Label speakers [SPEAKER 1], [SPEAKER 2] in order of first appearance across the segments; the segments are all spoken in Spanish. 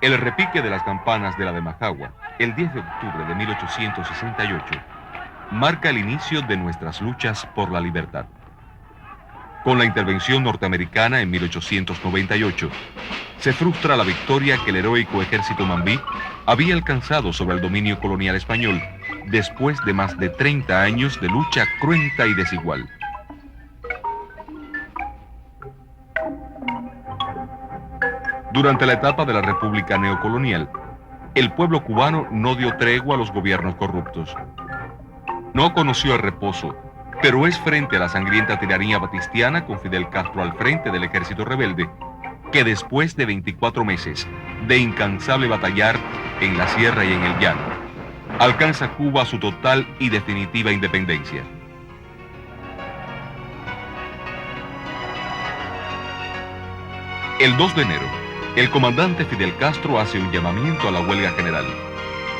[SPEAKER 1] El repique de las campanas de la de Majagua, el 10 de octubre de 1868, marca el inicio de nuestras luchas por la libertad. Con la intervención norteamericana en 1898, se frustra la victoria que el heroico ejército mambí había alcanzado sobre el dominio colonial español después de más de 30 años de lucha cruenta y desigual. Durante la etapa de la República neocolonial, el pueblo cubano no dio tregua a los gobiernos corruptos. No conoció el reposo, pero es frente a la sangrienta tiranía batistiana con Fidel Castro al frente del ejército rebelde que después de 24 meses de incansable batallar en la sierra y en el llano, alcanza Cuba su total y definitiva independencia. El 2 de enero, el comandante Fidel Castro hace un llamamiento a la huelga general.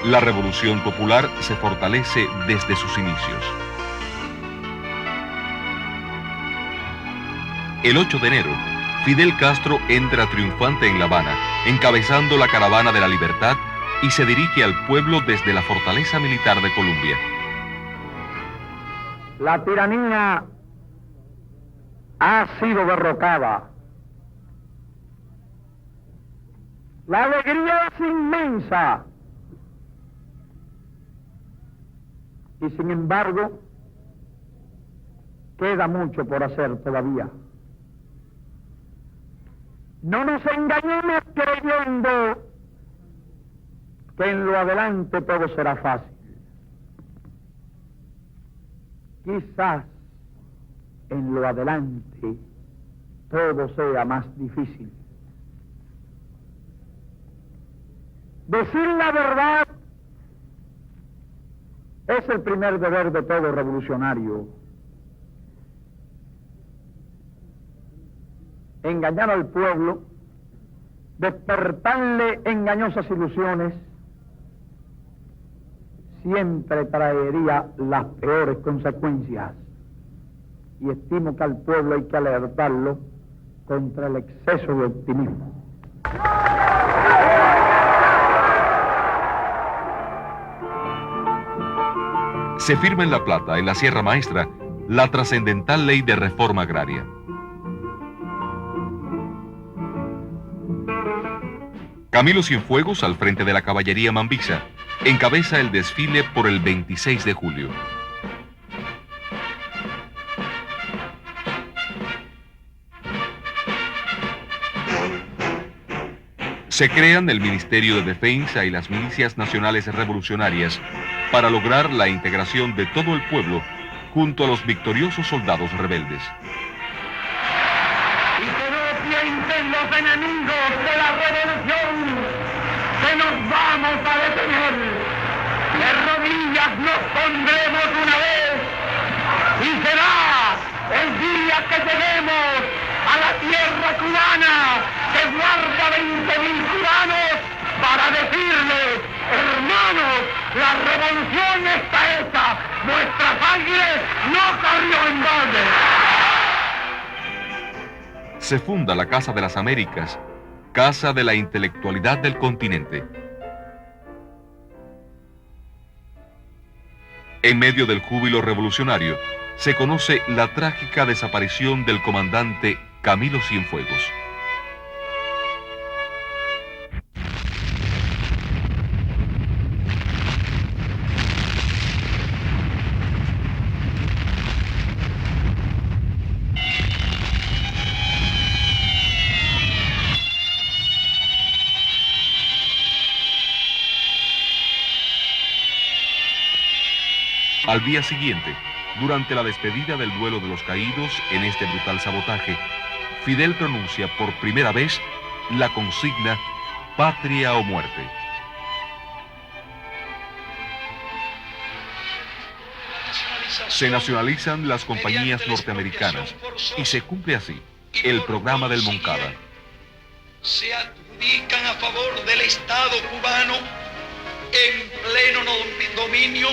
[SPEAKER 1] La revolución popular se fortalece desde sus inicios. El 8 de enero, Fidel Castro entra triunfante en La Habana, encabezando la caravana de la libertad y se dirige al pueblo desde la fortaleza militar de Colombia.
[SPEAKER 2] La tiranía ha sido derrocada. La alegría es inmensa. Y sin embargo, queda mucho por hacer todavía. No nos engañemos creyendo que en lo adelante todo será fácil. Quizás en lo adelante todo sea más difícil. Decir la verdad es el primer deber de todo revolucionario. Engañar al pueblo, despertarle engañosas ilusiones, siempre traería las peores consecuencias. Y estimo que al pueblo hay que alertarlo contra el exceso de optimismo.
[SPEAKER 1] Se firma en La Plata, en la Sierra Maestra, la trascendental ley de reforma agraria. Camilo Cienfuegos, al frente de la caballería mambisa, encabeza el desfile por el 26 de julio. Se crean el Ministerio de Defensa y las milicias nacionales revolucionarias para lograr la integración de todo el pueblo junto a los victoriosos soldados rebeldes.
[SPEAKER 2] Y que no piensen los enemigos de la revolución que nos vamos a detener. De rodillas nos pondremos una vez y será el día que lleguemos a la tierra cubana que guarda 20.000 cubanos para decirles: hermanos, la revolución está hecha, nuestra sangre no corrió en balde.
[SPEAKER 1] Se funda la Casa de las Américas, casa de la intelectualidad del continente. En medio del júbilo revolucionario, se conoce la trágica desaparición del comandante Camilo Cienfuegos. Al día siguiente, durante la despedida del duelo de los caídos en este brutal sabotaje, Fidel pronuncia por primera vez la consigna patria o muerte. Se nacionalizan las compañías norteamericanas y se cumple así el programa del Moncada.
[SPEAKER 3] Se adjudican a favor del Estado cubano en pleno dominio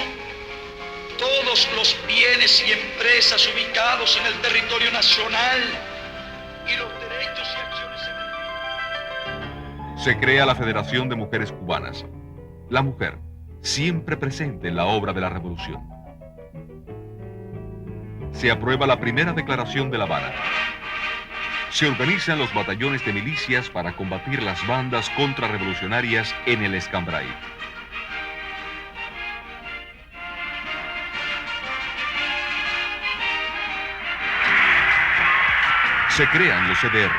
[SPEAKER 3] todos los bienes y empresas ubicados en el territorio nacional y los derechos y acciones.
[SPEAKER 1] Se crea la Federación de Mujeres Cubanas. La mujer, siempre presente en la obra de la revolución. Se aprueba la primera declaración de La Habana. Se organizan los batallones de milicias para combatir las bandas contrarrevolucionarias en el Escambray. Se crean los CDR.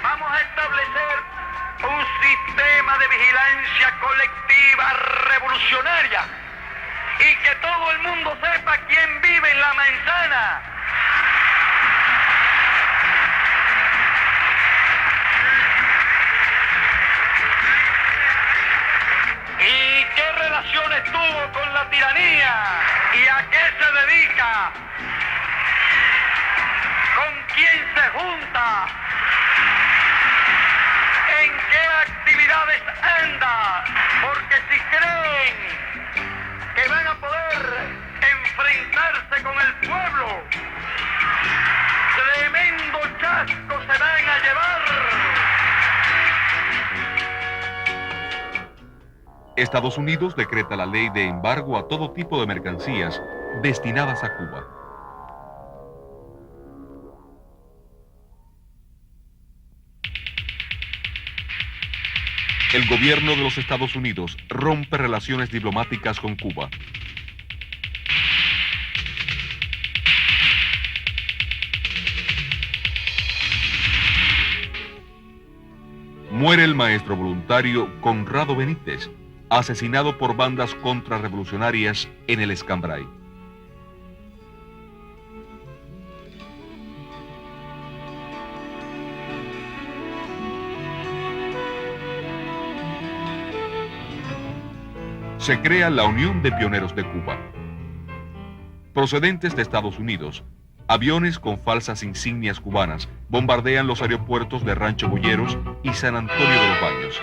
[SPEAKER 2] Vamos a establecer un sistema de vigilancia colectiva revolucionaria y que todo el mundo sepa quién vive en la manzana. ¿Y qué relaciones tuvo con la tiranía? ¿Y a qué se dedica? ¿Con quién se junta? ¿En qué actividades anda? Porque si creen que van a poder enfrentarse con el pueblo, tremendo chasco se van a llevar.
[SPEAKER 1] Estados Unidos decreta la ley de embargo a todo tipo de mercancías destinadas a Cuba. El gobierno de los Estados Unidos rompe relaciones diplomáticas con Cuba. Muere el maestro voluntario Conrado Benítez, asesinado por bandas contrarrevolucionarias en el Escambray. Se crea la Unión de Pioneros de Cuba. Procedentes de Estados Unidos, aviones con falsas insignias cubanas bombardean los aeropuertos de Rancho Boyeros y San Antonio de los Baños.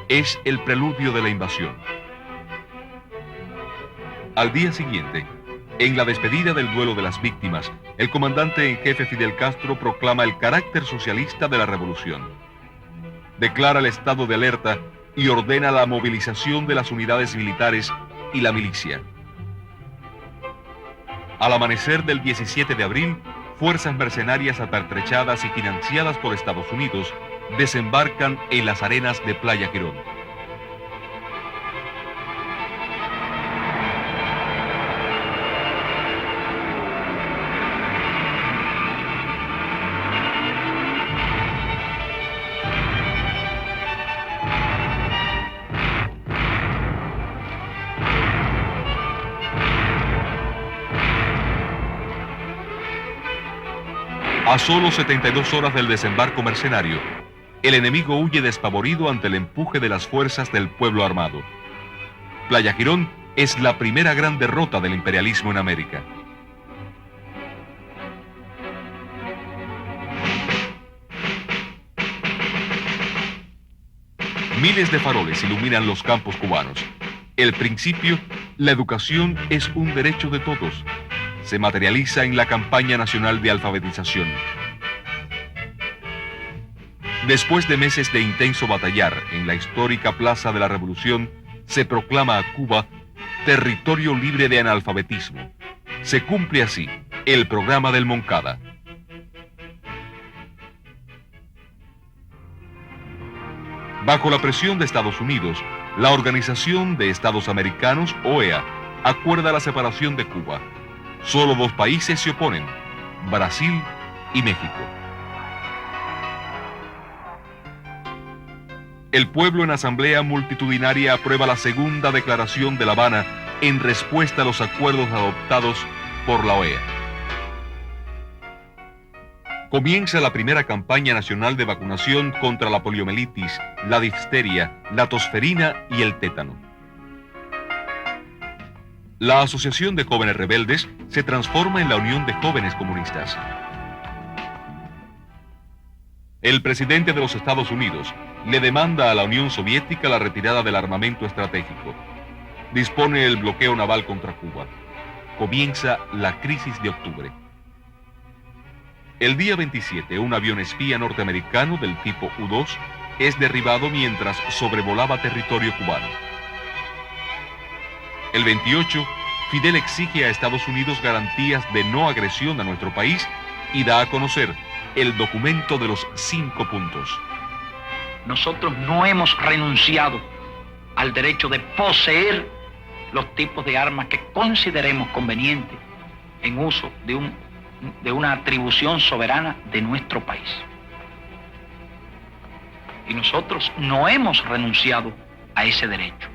[SPEAKER 1] Es el preludio de la invasión. Al día siguiente, en la despedida del duelo de las víctimas, el comandante en jefe Fidel Castro proclama el carácter socialista de la revolución. Declara el estado de alerta y ordena la movilización de las unidades militares y la milicia. Al amanecer del 17 de abril, fuerzas mercenarias apertrechadas y financiadas por Estados Unidos desembarcan en las arenas de Playa Girón. A solo 72 horas del desembarco mercenario, el enemigo huye despavorido ante el empuje de las fuerzas del pueblo armado. Playa Girón es la primera gran derrota del imperialismo en América. Miles de faroles iluminan los campos cubanos. El principio, la educación es un derecho de todos, se materializa en la campaña nacional de alfabetización. Después de meses de intenso batallar en la histórica Plaza de la Revolución, se proclama a Cuba territorio libre de analfabetismo. Se cumple así el programa del Moncada. Bajo la presión de Estados Unidos, la Organización de Estados Americanos, OEA, acuerda la separación de Cuba. Solo dos países se oponen, Brasil y México. El pueblo en asamblea multitudinaria aprueba la segunda declaración de La Habana en respuesta a los acuerdos adoptados por la OEA. Comienza la primera campaña nacional de vacunación contra la poliomielitis, la difteria, la tosferina y el tétano. La Asociación de Jóvenes Rebeldes se transforma en la Unión de Jóvenes Comunistas. El presidente de los Estados Unidos le demanda a la Unión Soviética la retirada del armamento estratégico. Dispone el bloqueo naval contra Cuba. Comienza la crisis de octubre. El día 27, un avión espía norteamericano del tipo U-2 es derribado mientras sobrevolaba territorio cubano. El 28, Fidel exige a Estados Unidos garantías de no agresión a nuestro país y da a conocer el documento de los 5 puntos.
[SPEAKER 4] Nosotros no hemos renunciado al derecho de poseer los tipos de armas que consideremos convenientes en uso de una atribución soberana de nuestro país. Y nosotros no hemos renunciado a ese derecho.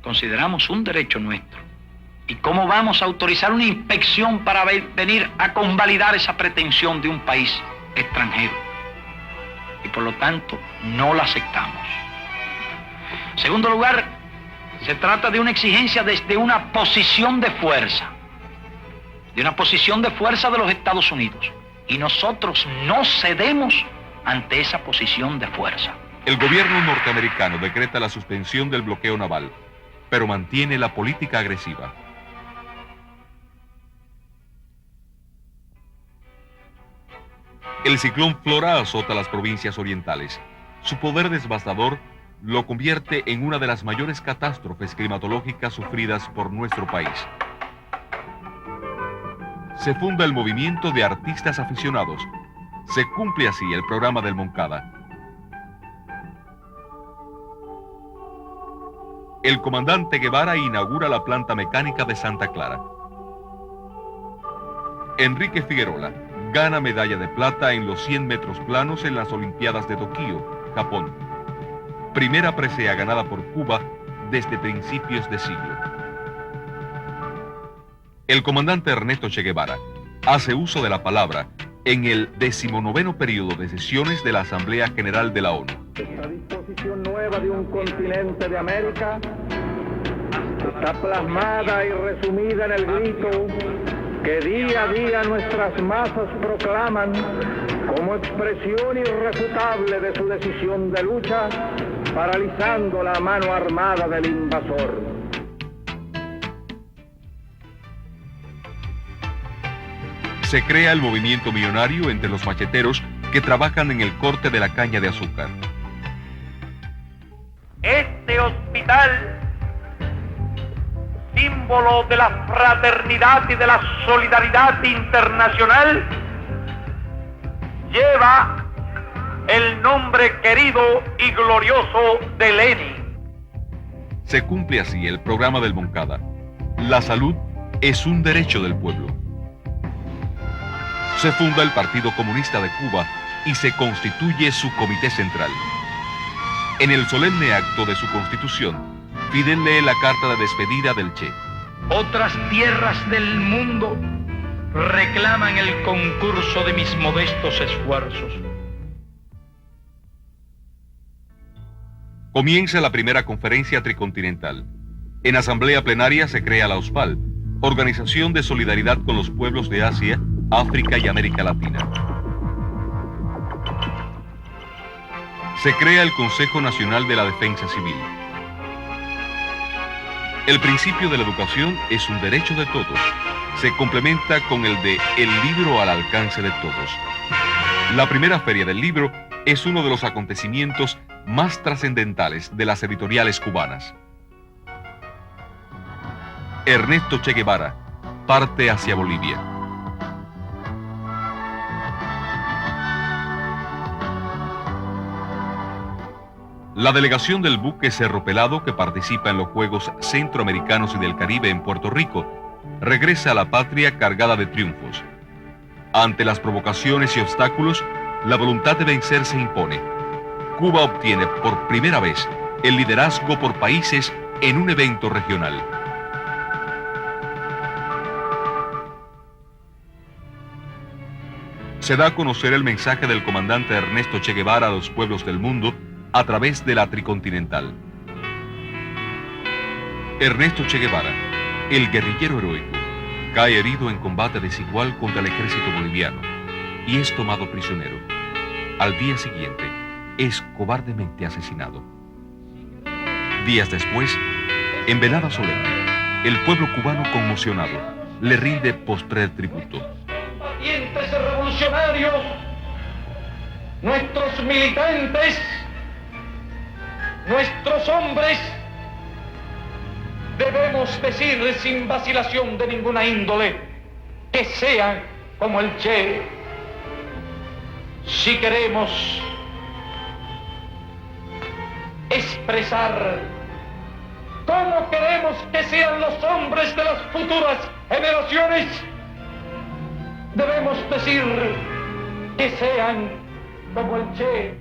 [SPEAKER 4] Consideramos un derecho nuestro. ¿Y cómo vamos a autorizar una inspección para venir a convalidar esa pretensión de un país extranjero? Y por lo tanto, no la aceptamos. En segundo lugar, se trata de una exigencia desde una posición de fuerza. De una posición de fuerza de los Estados Unidos. Y nosotros no cedemos ante esa posición de fuerza.
[SPEAKER 1] El gobierno norteamericano decreta la suspensión del bloqueo naval, pero mantiene la política agresiva. El ciclón Flora azota las provincias orientales. Su poder devastador lo convierte en una de las mayores catástrofes climatológicas sufridas por nuestro país. Se funda el movimiento de artistas aficionados. Se cumple así el programa del Moncada. El comandante Guevara inaugura la planta mecánica de Santa Clara. Enrique Figueroa gana medalla de plata en los 100 metros planos en las Olimpiadas de Tokio, Japón. Primera presea ganada por Cuba desde principios de siglo. El comandante Ernesto Che Guevara hace uso de la palabra en el 19º periodo de sesiones de la Asamblea General de la ONU.
[SPEAKER 2] Esta disposición nueva de un continente de América está plasmada y resumida en el grito que día a día nuestras masas proclaman como expresión irrefutable de su decisión de lucha, paralizando la mano armada del invasor.
[SPEAKER 1] Se crea el movimiento millonario entre los macheteros que trabajan en el corte de la caña de azúcar.
[SPEAKER 5] Este hospital, símbolo de la fraternidad y de la solidaridad internacional, lleva el nombre querido y glorioso de Lenin.
[SPEAKER 1] Se cumple así el programa del Moncada. La salud es un derecho del pueblo. Se funda el Partido Comunista de Cuba y se constituye su comité central. En el solemne acto de su constitución, Fidel lee la carta de despedida del Che.
[SPEAKER 4] Otras tierras del mundo reclaman el concurso de mis modestos esfuerzos.
[SPEAKER 1] Comienza la primera conferencia tricontinental. En asamblea plenaria se crea la OSPAL, Organización de Solidaridad con los Pueblos de Asia, África y América Latina. Se crea el Consejo Nacional de la Defensa Civil. El principio de la educación es un derecho de todos. Se complementa con el de el libro al alcance de todos. La primera feria del libro es uno de los acontecimientos más trascendentales de las editoriales cubanas. Ernesto Che Guevara parte hacia Bolivia. La delegación del buque Cerro Pelado, que participa en los Juegos Centroamericanos y del Caribe en Puerto Rico, regresa a la patria cargada de triunfos. Ante las provocaciones y obstáculos, la voluntad de vencer se impone. Cuba obtiene por primera vez el liderazgo por países en un evento regional. Se da a conocer el mensaje del comandante Ernesto Che Guevara a los pueblos del mundo a través de la Tricontinental. Ernesto Che Guevara, el guerrillero heroico, cae herido en combate desigual contra el ejército boliviano y es tomado prisionero. Al día siguiente, es cobardemente asesinado. Días después, en velada solemne, el pueblo cubano conmocionado le rinde postrer tributo.
[SPEAKER 2] Combatientes revolucionarios, nuestros militantes, nuestros hombres, debemos decir sin vacilación de ninguna índole que sean como el Che. Si queremos expresar cómo queremos que sean los hombres de las futuras generaciones, debemos decir que sean como el Che.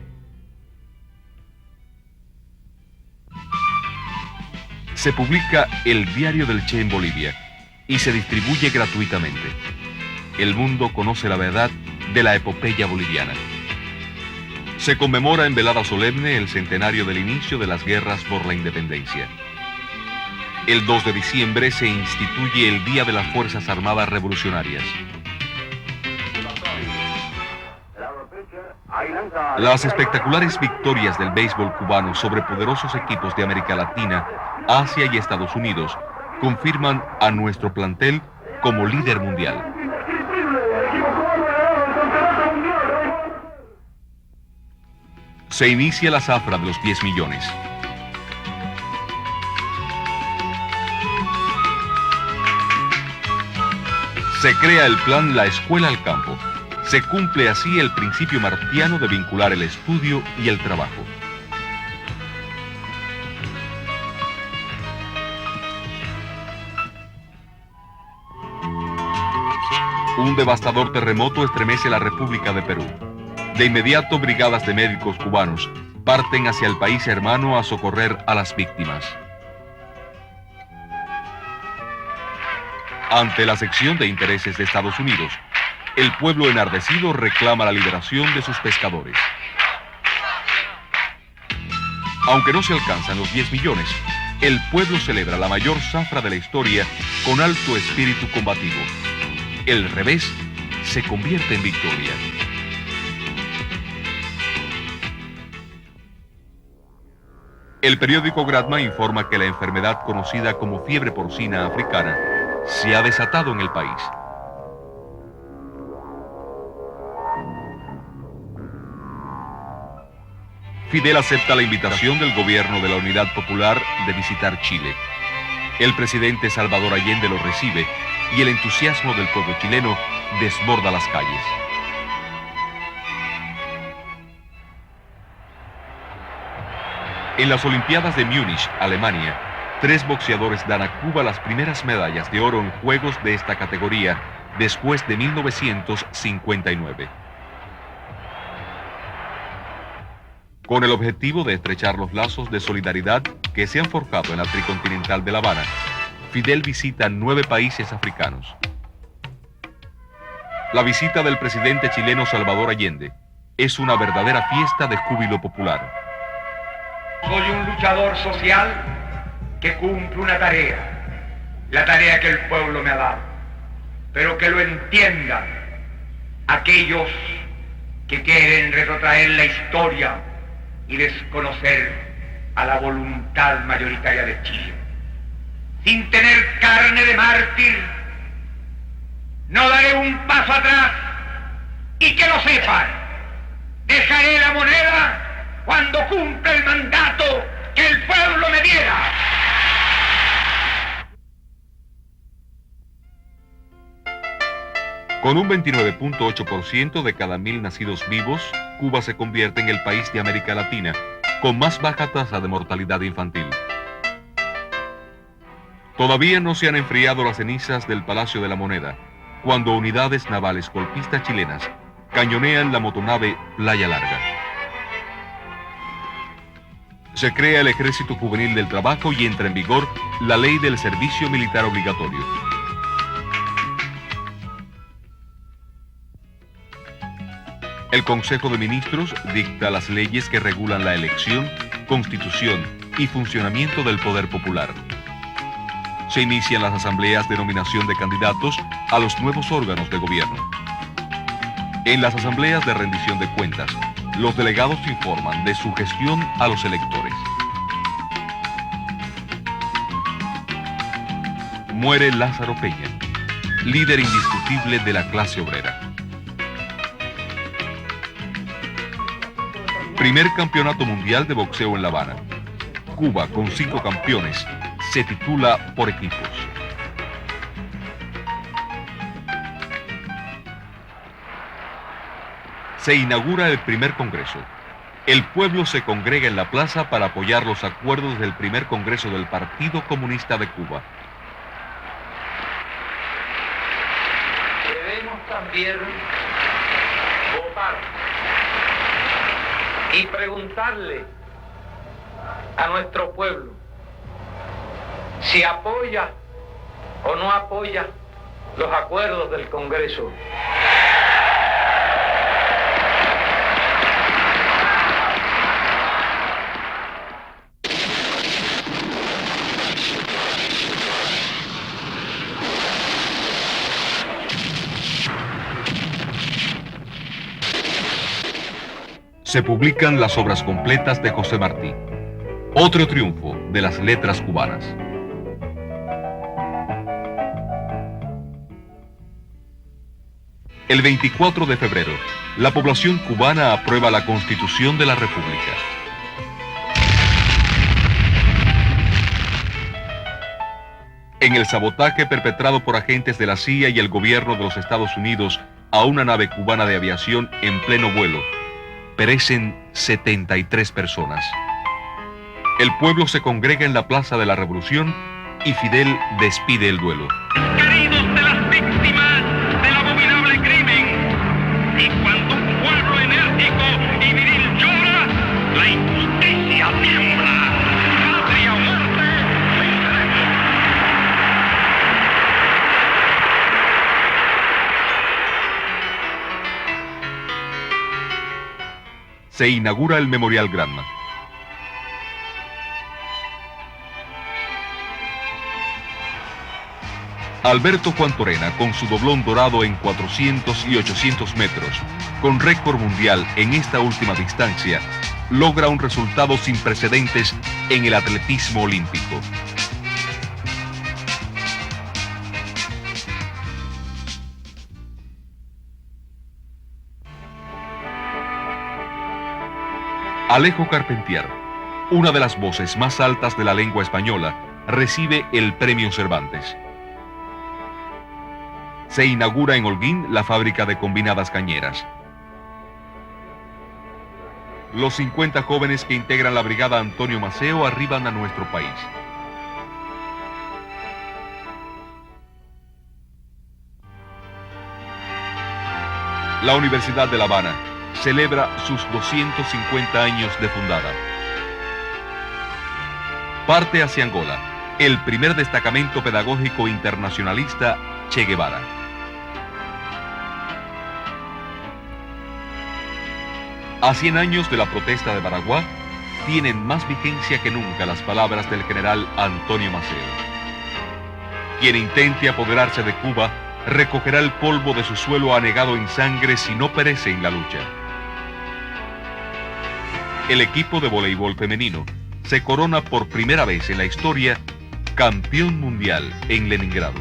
[SPEAKER 1] Se publica el Diario del Che en Bolivia y se distribuye gratuitamente. El mundo conoce la verdad de la epopeya boliviana. Se conmemora en velada solemne el centenario del inicio de las guerras por la independencia. El 2 de diciembre se instituye el Día de las Fuerzas Armadas Revolucionarias. Las espectaculares victorias del béisbol cubano sobre poderosos equipos de América Latina, Asia y Estados Unidos confirman a nuestro plantel como líder mundial. Se inicia la zafra de los 10 millones. Se crea el plan La Escuela al Campo. Se cumple así el principio martiano de vincular el estudio y el trabajo. Un devastador terremoto estremece la República de Perú. De inmediato, brigadas de médicos cubanos parten hacia el país hermano a socorrer a las víctimas. Ante la sección de intereses de Estados Unidos, el pueblo enardecido reclama la liberación de sus pescadores. Aunque no se alcanzan los 10 millones, el pueblo celebra la mayor zafra de la historia con alto espíritu combativo. El revés se convierte en victoria. El periódico Gradma informa que la enfermedad conocida como fiebre porcina africana se ha desatado en el país. Fidel acepta la invitación del gobierno de la Unidad Popular de visitar Chile. El presidente Salvador Allende lo recibe y el entusiasmo del pueblo chileno desborda las calles. En las Olimpiadas de Múnich, Alemania, 3 boxeadores dan a Cuba las primeras medallas de oro en juegos de esta categoría después de 1959. Con el objetivo de estrechar los lazos de solidaridad que se han forjado en la tricontinental de La Habana, Fidel visita 9 países africanos. La visita del presidente chileno Salvador Allende es una verdadera fiesta de júbilo popular.
[SPEAKER 6] Soy un luchador social que cumple una tarea, la tarea que el pueblo me ha dado, pero que lo entiendan aquellos que quieren retrotraer la historia y desconocer a la voluntad mayoritaria de Chile. Sin tener carne de mártir, no daré un paso atrás, y que lo sepan, dejaré la moneda cuando cumpla el mandato que el pueblo me diera.
[SPEAKER 1] Con un 29.8% de cada 1.000 nacidos vivos, Cuba se convierte en el país de América Latina con más baja tasa de mortalidad infantil. Todavía no se han enfriado las cenizas del Palacio de la Moneda, cuando unidades navales golpistas chilenas cañonean la motonave Playa Larga. Se crea el Ejército Juvenil del Trabajo y entra en vigor la Ley del Servicio Militar Obligatorio. El Consejo de Ministros dicta las leyes que regulan la elección, constitución y funcionamiento del poder popular. Se inician las asambleas de nominación de candidatos a los nuevos órganos de gobierno. En las asambleas de rendición de cuentas, los delegados informan de su gestión a los electores. Muere Lázaro Peña. líder indiscutible de la clase obrera. Primer campeonato mundial de boxeo en La Habana. Cuba, con 5 campeones, se titula por equipos. Se inaugura el primer congreso. El pueblo se congrega en la plaza para apoyar los acuerdos del primer congreso del Partido Comunista de Cuba.
[SPEAKER 4] Debemos también votar y preguntarle a nuestro pueblo si apoya o no apoya los acuerdos del Congreso.
[SPEAKER 1] Se publican las obras completas de José Martí. Otro triunfo de las letras cubanas. El 24 de febrero, la población cubana aprueba la Constitución de la República. En el sabotaje perpetrado por agentes de la CIA y el gobierno de los Estados Unidos a una nave cubana de aviación en pleno vuelo, perecen 73 personas. El pueblo se congrega en la Plaza de la Revolución y Fidel despide el duelo.
[SPEAKER 2] Queridos de las víctimas del abominable crimen, y cuando un pueblo enérgico y viril llora, la injusticia tiembla. Patria o muerte, venceremos.
[SPEAKER 1] Se inaugura el Memorial Granma. Alberto Juan Torena, con su doblón dorado en 400 y 800 metros, con récord mundial en esta última distancia, logra un resultado sin precedentes en el atletismo olímpico. Alejo Carpentier, una de las voces más altas de la lengua española, recibe el Premio Cervantes. Se inaugura en Holguín la fábrica de combinadas cañeras. Los 50 jóvenes que integran la brigada Antonio Maceo arriban a nuestro país. La Universidad de La Habana celebra sus 250 años de fundada. Parte hacia Angola el primer destacamento pedagógico internacionalista, Che Guevara. A 100 años de la protesta de Baraguá, tienen más vigencia que nunca las palabras del general Antonio Maceo. Quien intente apoderarse de Cuba, recogerá el polvo de su suelo anegado en sangre si no perece en la lucha. El equipo de voleibol femenino se corona por primera vez en la historia campeón mundial en Leningrado.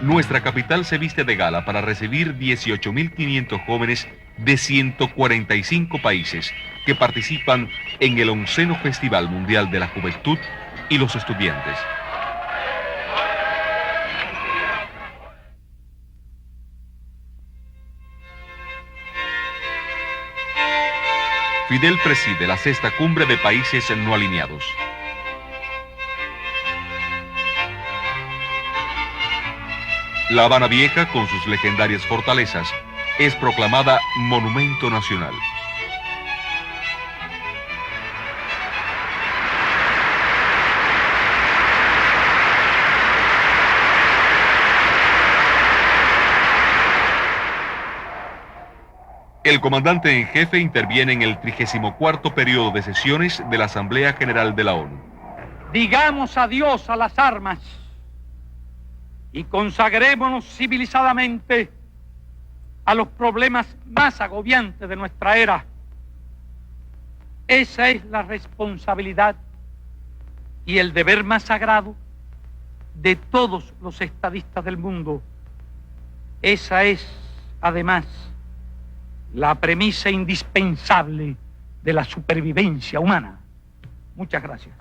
[SPEAKER 1] Nuestra capital se viste de gala para recibir 18.500 jóvenes de 145 países que participan en el 11º Festival Mundial de la Juventud y los Estudiantes. Fidel preside la 6ª cumbre de países no alineados. La Habana Vieja, con sus legendarias fortalezas, es proclamada Monumento Nacional. El comandante en jefe interviene en el 34º periodo de sesiones de la Asamblea General de la ONU.
[SPEAKER 5] Digamos adiós a las armas y consagrémonos civilizadamente a los problemas más agobiantes de nuestra era. Esa es la responsabilidad y el deber más sagrado
[SPEAKER 4] de todos los estadistas del mundo. Esa es, además, la premisa indispensable de la supervivencia humana. Muchas gracias.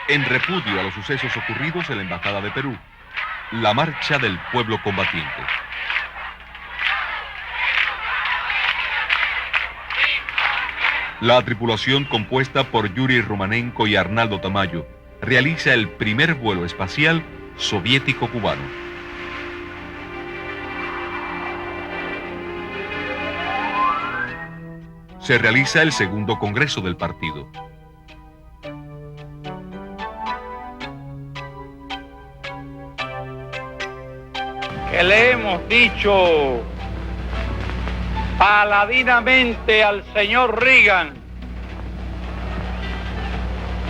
[SPEAKER 1] En repudio a los sucesos ocurridos en la Embajada de Perú, la marcha del pueblo combatiente. La tripulación compuesta por Yuri Romanenko y Arnaldo Tamayo realiza el primer vuelo espacial soviético-cubano. Se realiza el segundo congreso del partido.
[SPEAKER 5] Que le hemos dicho paladinamente al señor Reagan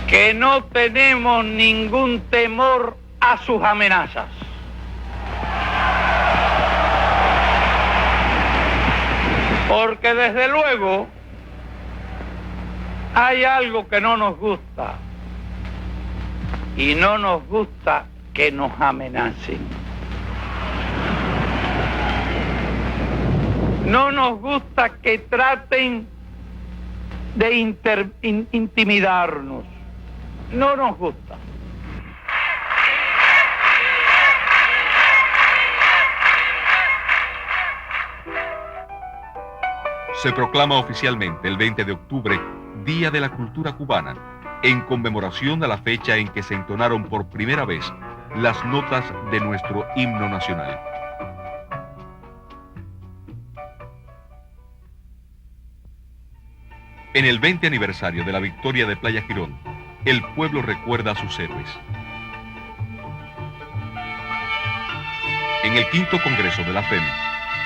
[SPEAKER 5] que no tenemos ningún temor a sus amenazas. Porque desde luego hay algo que no nos gusta, y no nos gusta que nos amenacen. No nos gusta que traten de intimidarnos. No nos gusta.
[SPEAKER 1] Se proclama oficialmente el 20 de octubre Día de la Cultura Cubana, en conmemoración a la fecha en que se entonaron por primera vez las notas de nuestro himno nacional. En el 20 aniversario de la victoria de Playa Girón, el pueblo recuerda a sus héroes. En el quinto congreso de la FEM,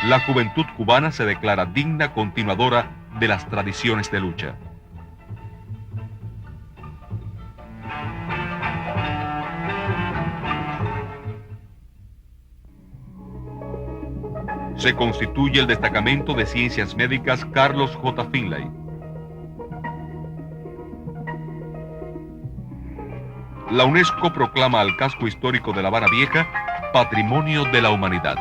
[SPEAKER 1] la juventud cubana se declara digna continuadora de las tradiciones de lucha. Se constituye el destacamento de ciencias médicas Carlos J. Finlay. La UNESCO proclama al casco histórico de La Habana Vieja Patrimonio de la Humanidad.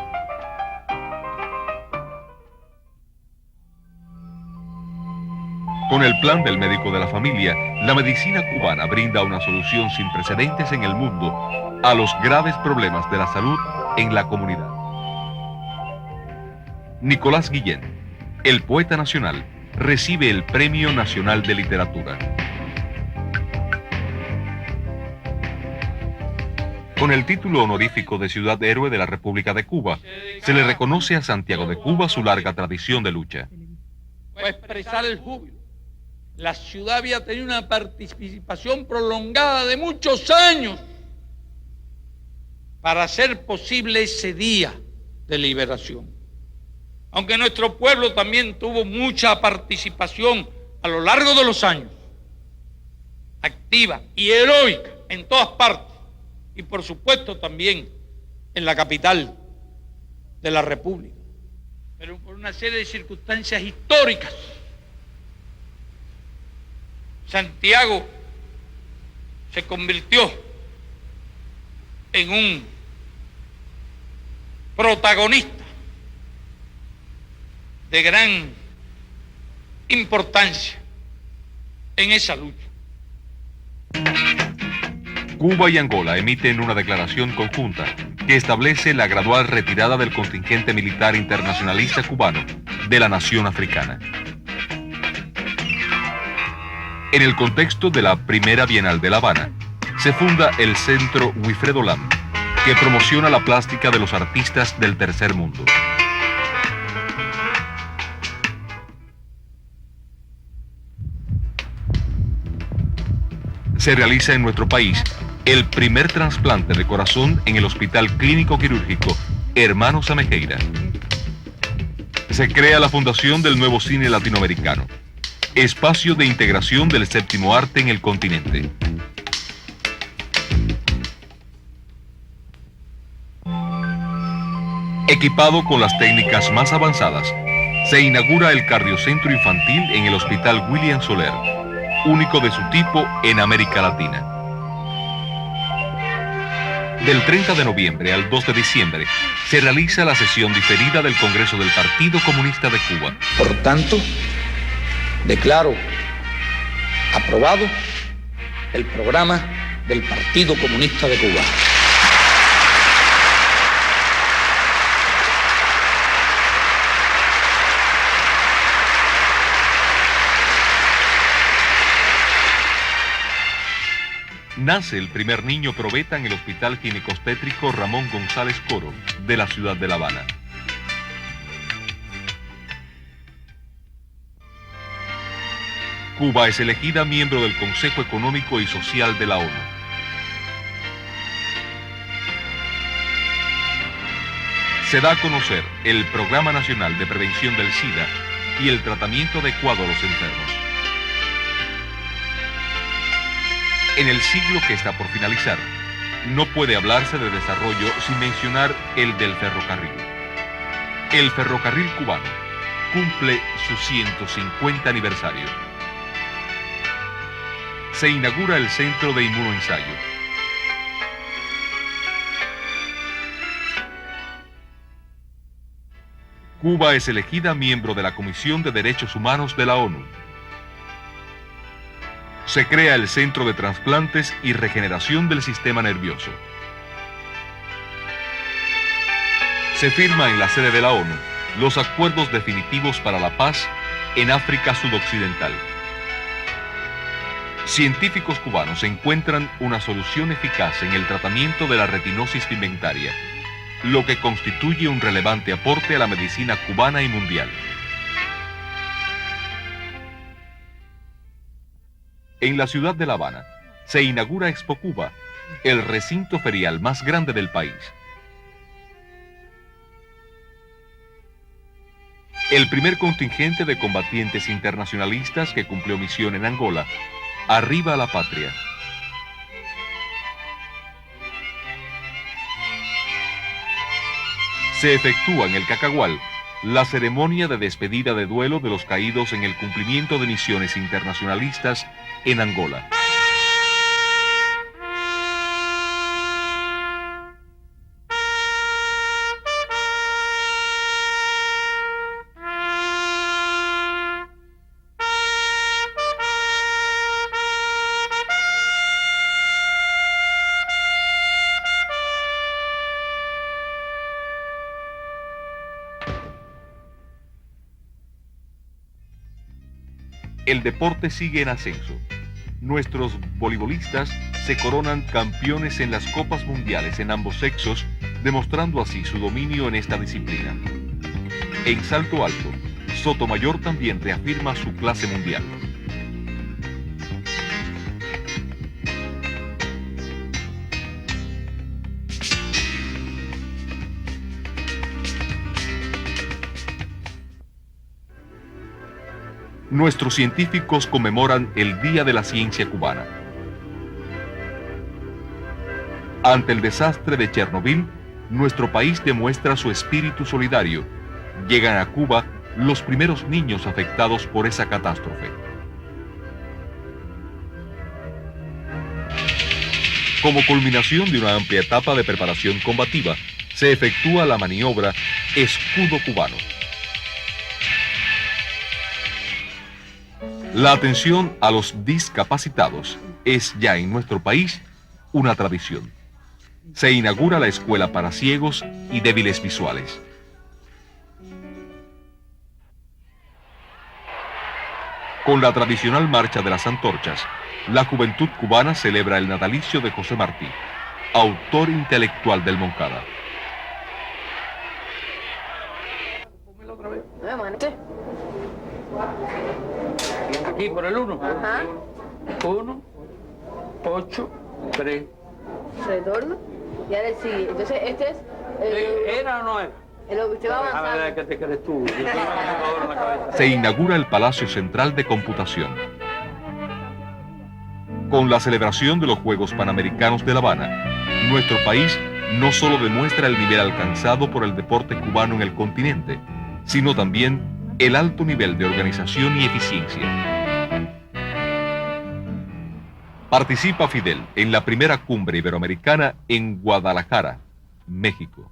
[SPEAKER 1] Con el plan del médico de la familia, la medicina cubana brinda una solución sin precedentes en el mundo a los graves problemas de la salud en la comunidad. Nicolás Guillén, el poeta nacional, recibe el Premio Nacional de Literatura. Con el título honorífico de Ciudad Héroe de la República de Cuba, se le reconoce a Santiago de Cuba su larga tradición de lucha.
[SPEAKER 7] Para expresar el júbilo. La ciudad había tenido una participación prolongada de muchos años para hacer posible ese día de liberación. Aunque nuestro pueblo también tuvo mucha participación a lo largo de los años, activa y heroica en todas partes, y por supuesto también en la capital de la República. Pero por una serie de circunstancias históricas, Santiago se convirtió en un protagonista de gran importancia en esa lucha.
[SPEAKER 1] Cuba y Angola emiten una declaración conjunta que establece la gradual retirada del contingente militar internacionalista cubano de la nación africana. En el contexto de la Primera Bienal de La Habana, se funda el Centro Wilfredo Lam, que promociona la plástica de los artistas del tercer mundo. Se realiza en nuestro país el primer trasplante de corazón en el Hospital Clínico Quirúrgico Hermanos Amejeira. Se crea la fundación del nuevo cine latinoamericano, espacio de integración del séptimo arte en el continente. Equipado con las técnicas más avanzadas, se inaugura el cardiocentro infantil en el Hospital William Soler, único de su tipo en América Latina. Del 30 de noviembre al 2 de diciembre se realiza la sesión diferida del Congreso del Partido Comunista de Cuba.
[SPEAKER 7] Por tanto, declaro aprobado el programa del Partido Comunista de Cuba.
[SPEAKER 1] Nace el primer niño probeta en el Hospital Ginecostétrico Ramón González Coro de la ciudad de La Habana. Cuba es elegida miembro del Consejo Económico y Social de la ONU. Se da a conocer el Programa Nacional de Prevención del SIDA y el tratamiento adecuado a los enfermos. En el siglo que está por finalizar, no puede hablarse de desarrollo sin mencionar el del ferrocarril. El ferrocarril cubano cumple su 150 aniversario. Se inaugura el Centro de Inmunoensayo. Cuba es elegida miembro de la Comisión de Derechos Humanos de la ONU. Se crea el Centro de Trasplantes y Regeneración del Sistema Nervioso. Se firma en la sede de la ONU los acuerdos definitivos para la paz en África Sudoccidental. Científicos cubanos encuentran una solución eficaz en el tratamiento de la retinosis pigmentaria, lo que constituye un relevante aporte a la medicina cubana y mundial. En la ciudad de La Habana se inaugura Expo Cuba, el recinto ferial más grande del país. El primer contingente de combatientes internacionalistas que cumplió misión en Angola arriba a la patria. Se efectúa en el Cacagual la ceremonia de despedida de duelo de los caídos en el cumplimiento de misiones internacionalistas en Angola. El deporte sigue en ascenso. Nuestros voleibolistas se coronan campeones en las Copas Mundiales en ambos sexos, demostrando así su dominio en esta disciplina. En salto alto, Sotomayor también reafirma su clase mundial. Nuestros científicos conmemoran el Día de la Ciencia Cubana. Ante el desastre de Chernobyl, nuestro país demuestra su espíritu solidario. Llegan a Cuba los primeros niños afectados por esa catástrofe. Como culminación de una amplia etapa de preparación combativa, se efectúa la maniobra Escudo Cubano. La atención a los discapacitados es ya en nuestro país una tradición. Se inaugura la Escuela para Ciegos y Débiles Visuales. Con la tradicional marcha de las antorchas, la juventud cubana celebra el natalicio de José Martí, autor intelectual del Moncada.
[SPEAKER 7] Aquí por el 1.
[SPEAKER 8] Ajá.
[SPEAKER 7] 1, 8, 3.
[SPEAKER 8] Retorno. Y ahora el siguiente. Entonces, este es...
[SPEAKER 7] ¿Era o no era?
[SPEAKER 8] Se va avanzando.
[SPEAKER 7] ¿Qué te crees tú? Yo tengo una computadora en la cabeza.
[SPEAKER 1] Se inaugura el Palacio Central de Computación. Con la celebración de los Juegos Panamericanos de La Habana, nuestro país no solo demuestra el nivel alcanzado por el deporte cubano en el continente, sino también el alto nivel de organización y eficiencia. Participa Fidel en la primera cumbre iberoamericana en Guadalajara, México.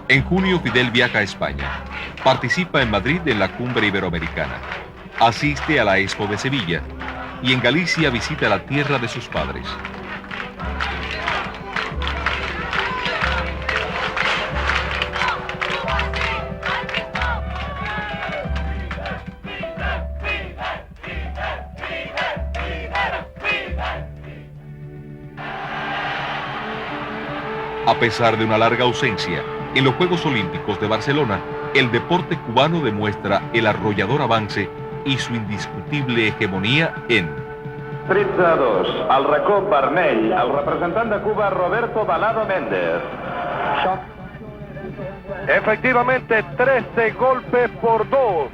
[SPEAKER 1] En junio Fidel viaja a España. Participa en Madrid en la cumbre iberoamericana. Asiste a la Expo de Sevilla y en Galicia visita la tierra de sus padres. A pesar de una larga ausencia, en los Juegos Olímpicos de Barcelona, el deporte cubano demuestra el arrollador avance y su indiscutible hegemonía en
[SPEAKER 9] 13-2, al racó vermell, el representant de Cuba, Roberto Balado Méndez. Efectivamente, 13 golpes por 2.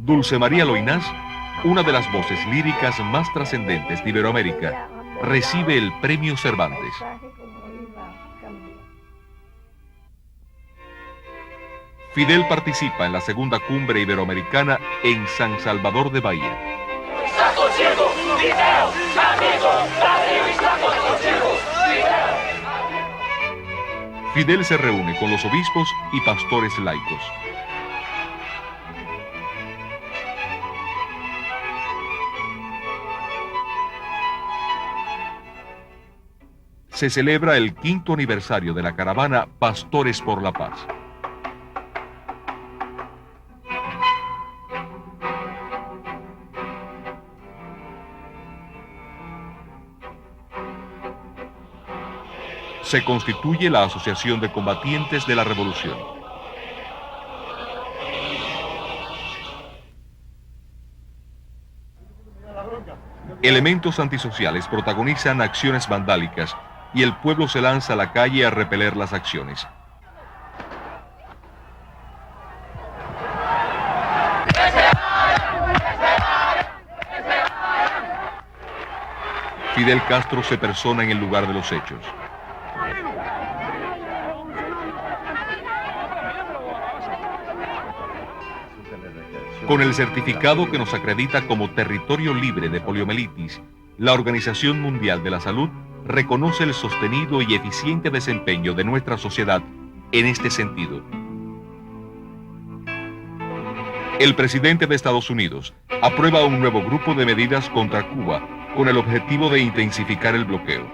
[SPEAKER 1] Dulce María Loinás, una de las voces líricas más trascendentes de Iberoamérica, recibe el Premio Cervantes. Fidel participa en la segunda cumbre iberoamericana en San Salvador de Bahía. Fidel se reúne con los obispos y pastores laicos. Se celebra el 5º aniversario de la caravana Pastores por la Paz. Se constituye la Asociación de Combatientes de la Revolución. Elementos antisociales protagonizan acciones vandálicas y el pueblo se lanza a la calle a repeler las acciones. Fidel Castro se persona en el lugar de los hechos. Con el certificado que nos acredita como territorio libre de poliomielitis, la Organización Mundial de la Salud reconoce el sostenido y eficiente desempeño de nuestra sociedad en este sentido. El presidente de Estados Unidos aprueba un nuevo grupo de medidas contra Cuba con el objetivo de intensificar el bloqueo.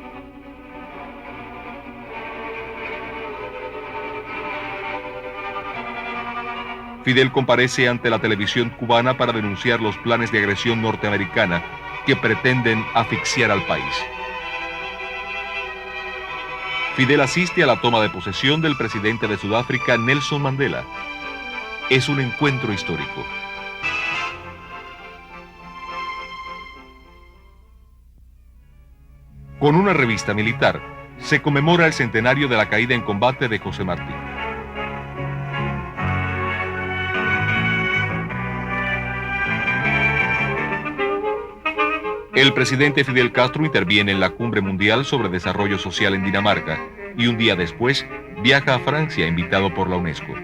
[SPEAKER 1] Fidel comparece ante la televisión cubana para denunciar los planes de agresión norteamericana que pretenden asfixiar al país. Fidel asiste a la toma de posesión del presidente de Sudáfrica, Nelson Mandela. Es un encuentro histórico. Con una revista militar, se conmemora el centenario de la caída en combate de José Martí. El presidente Fidel Castro interviene en la Cumbre Mundial sobre Desarrollo Social en Dinamarca y un día después viaja a Francia invitado por la UNESCO.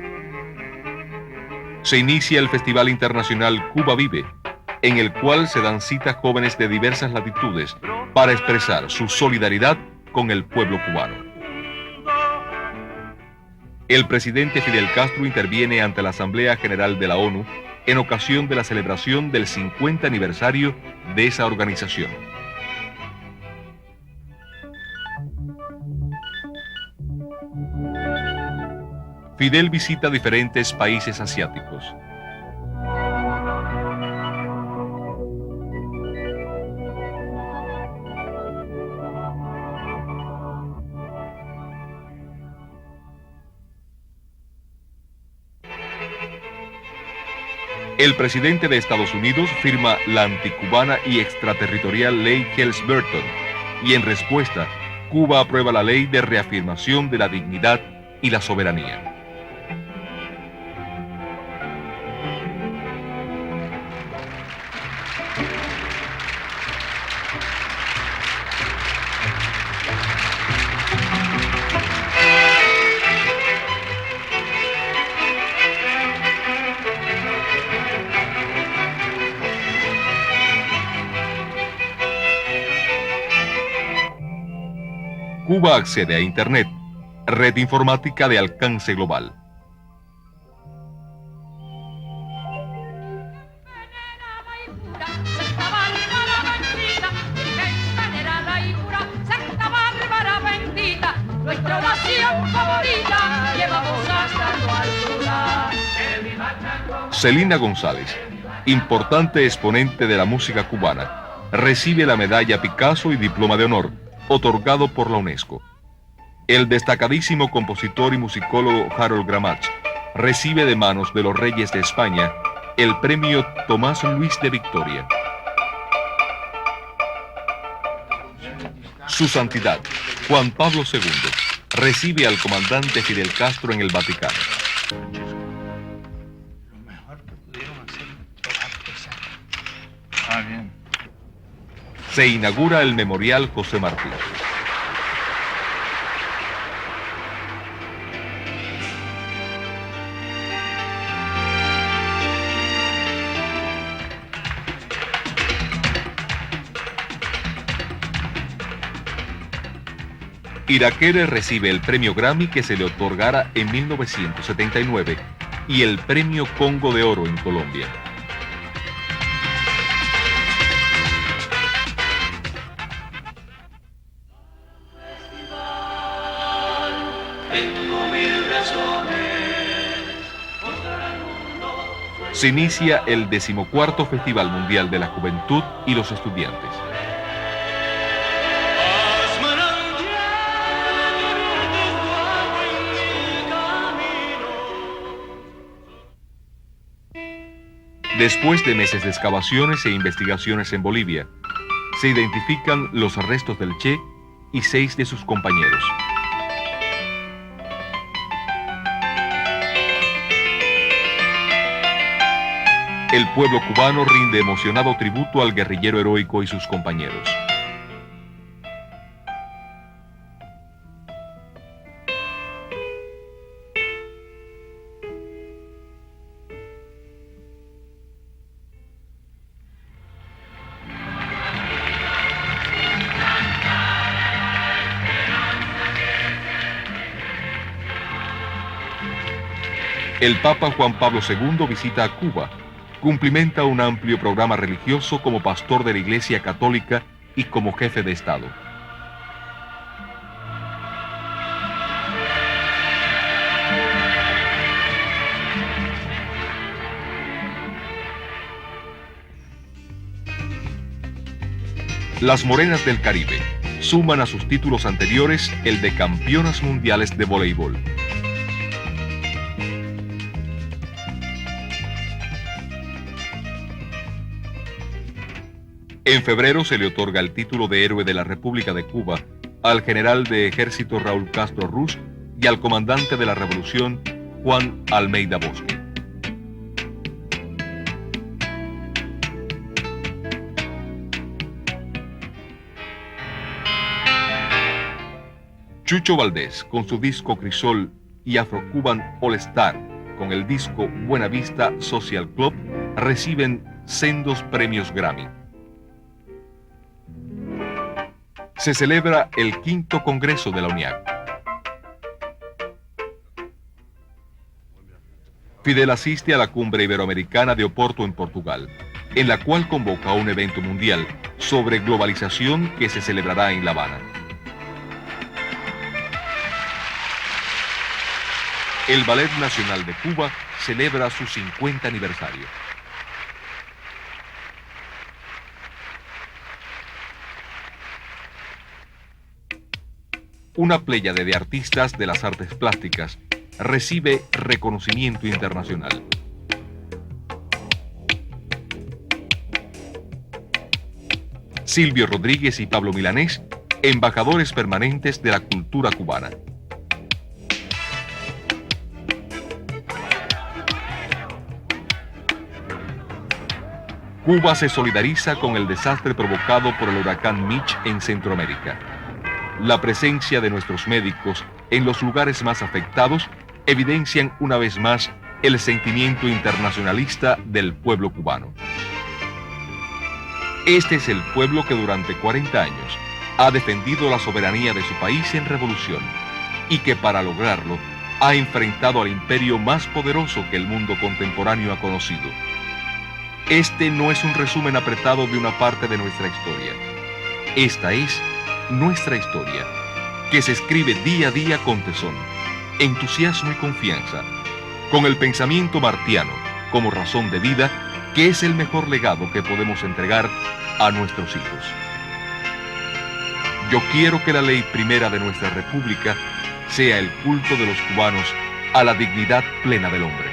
[SPEAKER 1] Se inicia el Festival Internacional Cuba Vive, en el cual se dan cita jóvenes de diversas latitudes para expresar su solidaridad con el pueblo cubano. El presidente Fidel Castro interviene ante la Asamblea General de la ONU en ocasión de la celebración del 50 aniversario de esa organización. Fidel visita diferentes países asiáticos. El presidente de Estados Unidos firma la anticubana y extraterritorial ley Helms-Burton, y en respuesta, Cuba aprueba la ley de reafirmación de la dignidad y la soberanía. Cuba accede a Internet, red informática de alcance global.
[SPEAKER 8] Nuestra nación favorita, llevamos hasta tu altura.
[SPEAKER 1] Celina González, importante exponente de la música cubana, recibe la medalla Picasso y diploma de honor, otorgado por la UNESCO. El destacadísimo compositor y musicólogo Harold Gramach recibe de manos de los reyes de España el premio Tomás Luis de Victoria. Su Santidad, Juan Pablo II, recibe al comandante Fidel Castro en el Vaticano.
[SPEAKER 5] Lo mejor que pudieron hacer nuestros artesanos. Bien.
[SPEAKER 1] Se inaugura el Memorial José Martí. Irakere recibe el premio Grammy que se le otorgara en 1979 y el premio Congo de Oro en Colombia. Se inicia el 14º Festival Mundial de la Juventud y los Estudiantes. Después de meses de excavaciones e investigaciones en Bolivia, se identifican los restos del Che y 6 de sus compañeros. El pueblo cubano rinde emocionado tributo al guerrillero heroico y sus compañeros. El Papa Juan Pablo II visita a Cuba, cumplimenta un amplio programa religioso como pastor de la Iglesia Católica y como jefe de Estado. Las Morenas del Caribe suman a sus títulos anteriores el de campeonas mundiales de voleibol. En febrero se le otorga el título de Héroe de la República de Cuba al general de ejército Raúl Castro Ruz y al comandante de la Revolución Juan Almeida Bosque. Chucho Valdés, con su disco Crisol, y Afro-Cuban All Star, con el disco Buena Vista Social Club, reciben sendos premios Grammy. Se celebra el 5º Congreso de la UNIAC. Fidel asiste a la cumbre iberoamericana de Oporto en Portugal, en la cual convoca un evento mundial sobre globalización que se celebrará en La Habana. El Ballet Nacional de Cuba celebra su 50 aniversario. Una pléyade de artistas de las artes plásticas recibe reconocimiento internacional. Silvio Rodríguez y Pablo Milanés, embajadores permanentes de la cultura cubana. Cuba se solidariza con el desastre provocado por el huracán Mitch en Centroamérica. La presencia de nuestros médicos en los lugares más afectados evidencian una vez más el sentimiento internacionalista del pueblo cubano. Este es el pueblo que durante 40 años ha defendido la soberanía de su país en revolución y que para lograrlo ha enfrentado al imperio más poderoso que el mundo contemporáneo ha conocido. Este no es un resumen apretado de una parte de nuestra historia. Esta es nuestra historia, que se escribe día a día con tesón, entusiasmo y confianza, con el pensamiento martiano como razón de vida, que es el mejor legado que podemos entregar a nuestros hijos. Yo quiero que la ley primera de nuestra República sea el culto de los cubanos a la dignidad plena del hombre.